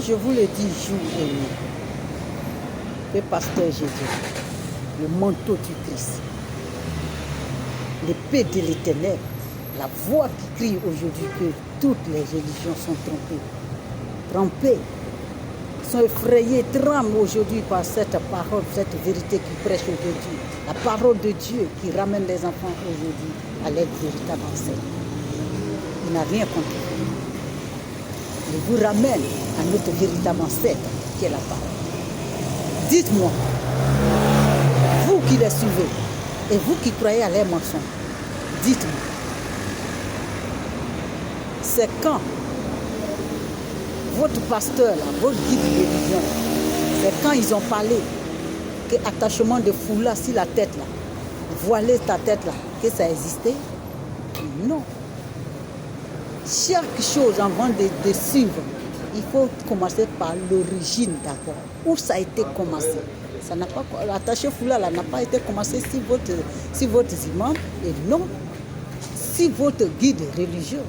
je vous le dis jour et nuit, que pasteur Jésus, le manteau du Christ, l'épée de l'Éternel, la voix qui crie aujourd'hui que toutes les religions sont trompées, sont effrayées, tremblent aujourd'hui par cette parole, cette vérité qui prêche aujourd'hui. La parole de Dieu qui ramène les enfants aujourd'hui à l'aide véritable enseigne. Il n'a rien contre vous. Il vous ramène à notre véritable ancêtre qui est la parole. Dites-moi, vous qui les suivez et vous qui croyez à leurs mensonges, dites-moi, c'est quand votre pasteur, là, votre guide de religion, c'est quand ils ont parlé que attachement de foulard sur la tête, là, voiler ta tête, là, que ça existait? Non. Chaque chose avant de suivre, il faut commencer par l'origine d'abord. Où ça a été commencé? Ça n'a pas, l'attaché foulard là n'a pas été commencé si votre imam et non si votre guide religieux.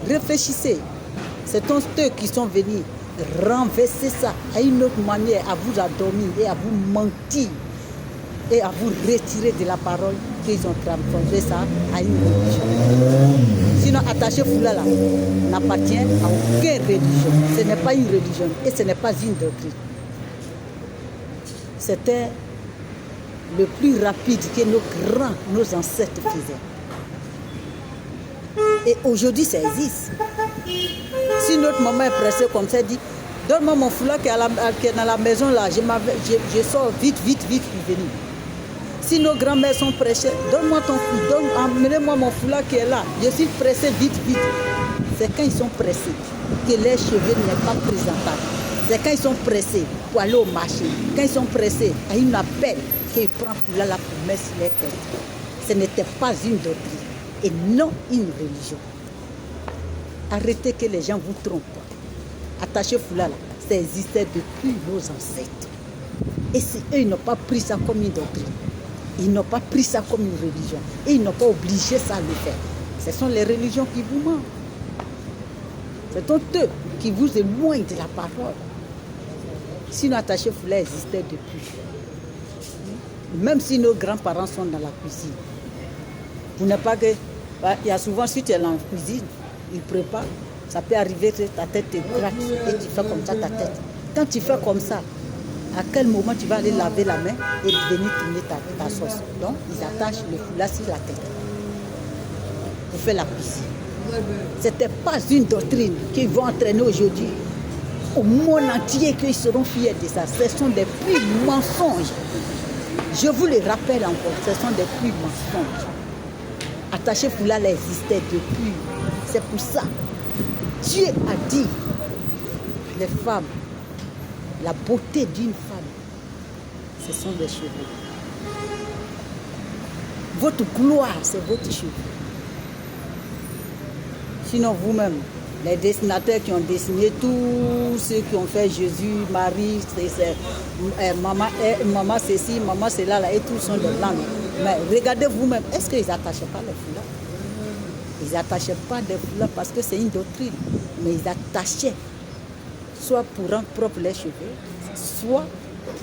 Réfléchissez. C'est eux qui sont venus renverser ça à une autre manière, à vous endormir et à vous mentir et à vous retirer de la parole qu'ils ont transformé ça à une religion. Sinon, attaché foulard là n'appartient à aucune religion. Ce n'est pas une religion et ce n'est pas une doctrine. C'était le plus rapide que nos ancêtres faisaient. Et aujourd'hui, ça existe. Si notre maman est pressée comme ça, elle dit, donne-moi mon foulard qui est dans la maison là, je sors vite pour venir. Si nos grands-mères sont pressées, donne-moi ton foulard, amenez-moi mon foulard qui est là, je suis pressée vite. C'est quand ils sont pressés que les cheveux n'est pas présentables. C'est quand ils sont pressés pour aller au marché, quand ils sont pressés à une appel qu'ils prennent foulard là pour mettre sur les têtes. Ce n'était pas une doctrine et non une religion. Arrêtez que les gens vous trompent. Attaché foulard là, ça existait depuis nos ancêtres. Et si eux, ils n'ont pas pris ça comme une doctrine, ils n'ont pas pris ça comme une religion, et ils n'ont pas obligé ça à le faire. Ce sont les religions qui vous mentent. C'est donc eux qui vous éloignent de la parole. Sinon, attaché foulard existait depuis. Même si nos grands-parents sont dans la cuisine. Vous n'êtes pas que... Il y a souvent, si tu es dans la cuisine, ils préparent, ça peut arriver que ta tête te gratte et tu fais comme ça ta tête. Quand tu fais comme ça, à quel moment tu vas aller laver la main et venir tourner ta sauce? Donc, ils attachent le foulard sur la tête pour faire la cuisine. Ce n'était pas une doctrine qu'ils vont entraîner aujourd'hui au monde entier qu'ils seront fiers de ça. Ce sont des purs mensonges. Je vous le rappelle encore, ce sont des purs mensonges. Attaché foulard existait depuis. C'est pour ça. Dieu a dit, les femmes, la beauté d'une femme, ce sont les cheveux. Votre gloire, c'est votre cheveux. Sinon, vous-même, les dessinateurs qui ont dessiné, tous ceux qui ont fait Jésus, Marie, maman ceci, maman cela, là, et tous sont des blancs. Mais regardez vous-même, est-ce qu'ils n'attachaient pas les foulards? Ils n'attachaient pas des foulards parce que c'est une doctrine, mais ils attachaient soit pour rendre propre les cheveux, soit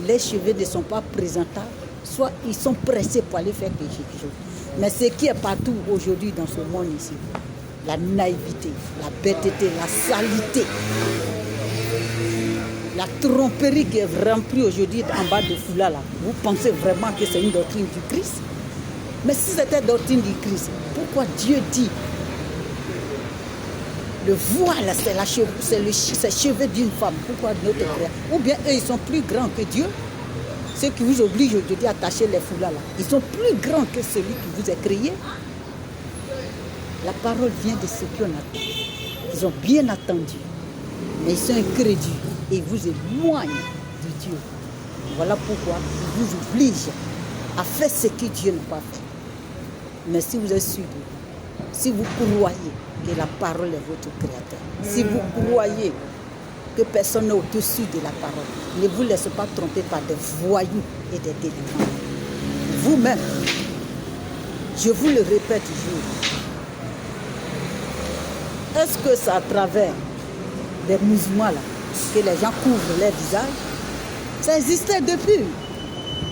les cheveux ne sont pas présentables, soit ils sont pressés pour aller faire quelque chose. Mais ce qui est partout aujourd'hui dans ce monde ici, la naïveté, la bêteté, la saleté, la tromperie qui est remplie aujourd'hui en bas de foulard là, vous pensez vraiment que c'est une doctrine du Christ? Mais si c'était doctrine du Christ, pourquoi Dieu dit le voile, c'est les cheveux d'une femme? Pourquoi notre créateur? Ou bien eux, ils sont plus grands que Dieu? Ceux qui vous obligent aujourd'hui à attacher les foulards là, ils sont plus grands que celui qui vous a créé. La parole vient de ceux qui ont attendu. Ils ont bien attendu, mais ils sont incrédules et ils vous éloignent de Dieu. Voilà pourquoi ils vous obligent à faire ce que Dieu n'a pas fait. Mais si vous êtes sûr, si vous croyez que la parole est votre créateur, si vous croyez que personne n'est au-dessus de la parole, ne vous laissez pas tromper par des voyous et des délinquants. Vous-même, je vous le répète toujours, est-ce que c'est à travers des musulmans là, que les gens couvrent leur visage, ça existait depuis.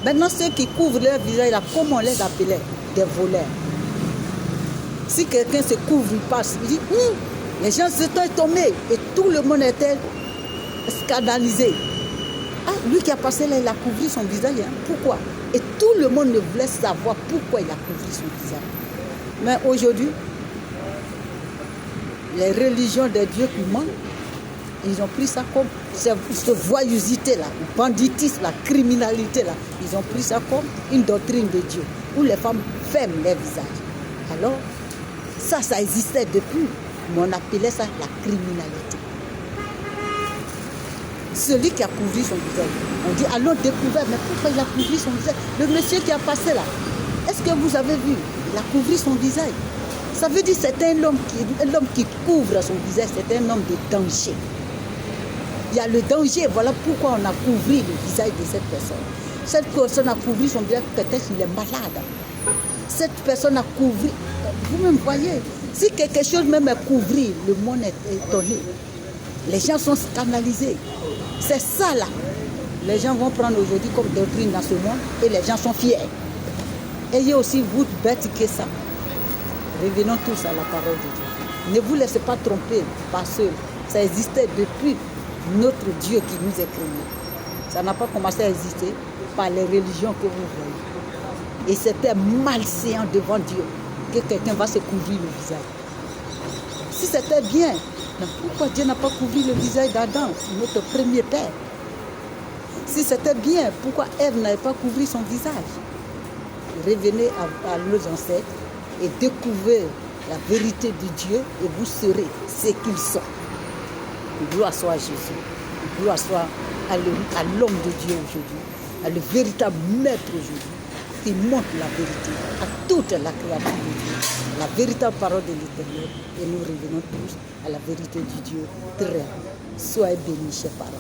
Maintenant, ceux qui couvrent leur visage là, comme on les appelait, des voleurs. Si quelqu'un se couvre, il passe, il dit, les gens s'étaient tombés et tout le monde était scandalisé. Ah, lui qui a passé là, il a couvert son visage. Hein. Pourquoi? Et tout le monde ne voulait savoir pourquoi il a couvert son visage. Mais aujourd'hui, les religions des dieux qui mentent, ils ont pris ça comme cette voyousité-là, le banditisme, la criminalité-là. Ils ont pris ça comme une doctrine de Dieu, où les femmes ferment les visages. Alors, ça existait depuis, mais on appelait ça la criminalité. Celui qui a couvert son visage, on dit allons découvrir, mais pourquoi il a couvert son visage? Le monsieur qui a passé là, est-ce que vous avez vu? Il a couvert son visage. Ça veut dire que c'est un homme qui couvre son visage, c'est un homme de danger. Il y a le danger, voilà pourquoi on a couvert le visage de cette personne. Cette personne a couvert son visage, peut-être qu'il est malade. Cette personne a couvert, vous-même voyez, si quelque chose même est couvert, le monde est étonné. Les gens sont scandalisés. C'est ça là. Les gens vont prendre aujourd'hui comme doctrine dans ce monde et les gens sont fiers. Ayez aussi vous bêtes que ça. Revenons tous à la parole de Dieu. Ne vous laissez pas tromper parce que ça existait depuis notre Dieu qui nous a créés. Ça n'a pas commencé à exister par les religions que vous voyez. Et c'était malséant devant Dieu que quelqu'un va se couvrir le visage. Si c'était bien, mais pourquoi Dieu n'a pas couvert le visage d'Adam, notre premier père? Si c'était bien, pourquoi Ève n'avait pas couvert son visage? Revenez à nos ancêtres et découvrez la vérité de Dieu et vous serez ce qu'ils sont. Gloire soit à Jésus. Gloire soit à l'homme de Dieu aujourd'hui, à le véritable maître aujourd'hui, qui montre la vérité à toute la créature de Dieu, la véritable parole de l'Éternel. Et nous revenons tous à la vérité du Dieu très. Soyez bénis, chers parents.